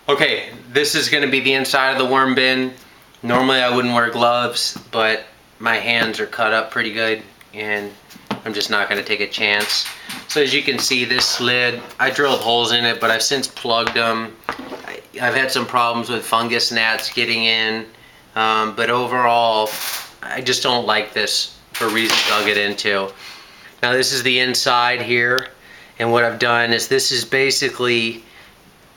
Okay, this is going to be the inside of the worm bin. Normally I wouldn't wear gloves, but my hands are cut up pretty good and I'm just not going to take a chance. So as you can see, this lid, I drilled holes in it, but I've since plugged them. I've had some problems with fungus gnats getting in, but overall I just don't like this for reasons I'll get into. Now this is the inside here, and what I've done is this is basically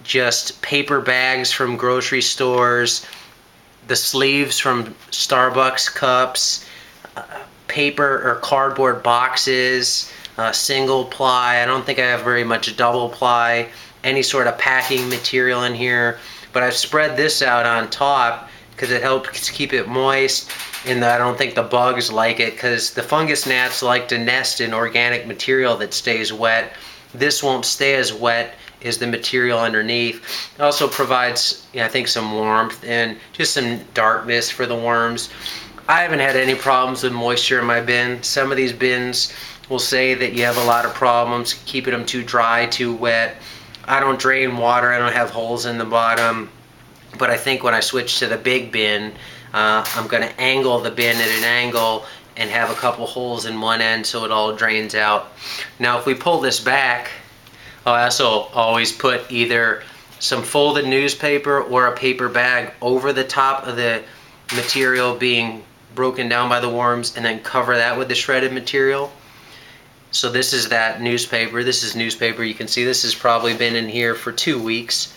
just paper bags from grocery stores, the sleeves from Starbucks cups, paper or cardboard boxes, single ply. I don't think I have very much double ply, any sort of packing material in here, but I've spread this out on top because it helps keep it moist, and I don't think the bugs like it because the fungus gnats like to nest in organic material that stays wet. This won't stay as wet as the material underneath. It also provides, I think, some warmth and just some darkness for the worms. I haven't had any problems with moisture in my bin. Some of these bins will say that you have a lot of problems keeping them too dry, too wet. I don't drain water, I don't have holes in the bottom, but I think when I switch to the big bin, I'm going to angle the bin at an angle and have a couple holes in one end so it all drains out. Now if we pull this back, I also always put either some folded newspaper or a paper bag over the top of the material being broken down by the worms, and then cover that with the shredded material. So this is that newspaper. This is newspaper. You can see this has probably been in here for 2 weeks.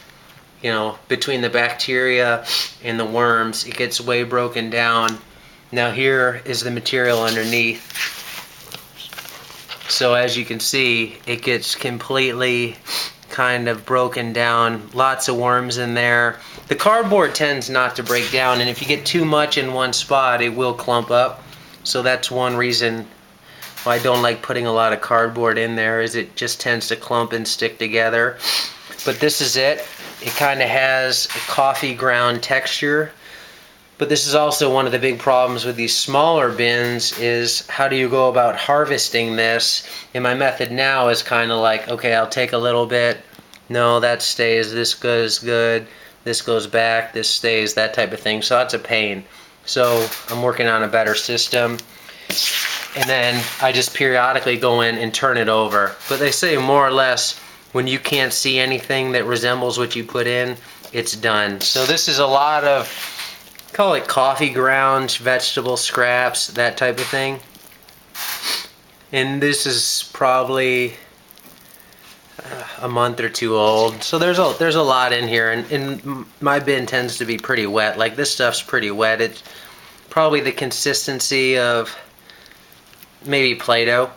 You know, between the bacteria and the worms, it gets way broken down. Now here is the material underneath. So as you can see, it gets completely kind of broken down. Lots of worms in there. The cardboard tends not to break down, and if you get too much in one spot, it will clump up. So that's one reason why I don't like putting a lot of cardboard in there, is it just tends to clump and stick together. But this is it. It kind of has a coffee ground texture. But this is also one of the big problems with these smaller bins, is how do you go about harvesting this? And my method now is kind of like, okay, I'll take a little bit. No, that stays. This goes good. This goes back. This stays. That type of thing. So that's a pain. So I'm working on a better system. And then I just periodically go in and turn it over. But they say more or less when you can't see anything that resembles what you put in, it's done. So this is a lot of, call it coffee grounds, vegetable scraps, that type of thing. And this is probably a month or two old. So there's a lot in here, and my bin tends to be pretty wet. Like this stuff's pretty wet. It's probably the consistency of maybe Play-Doh.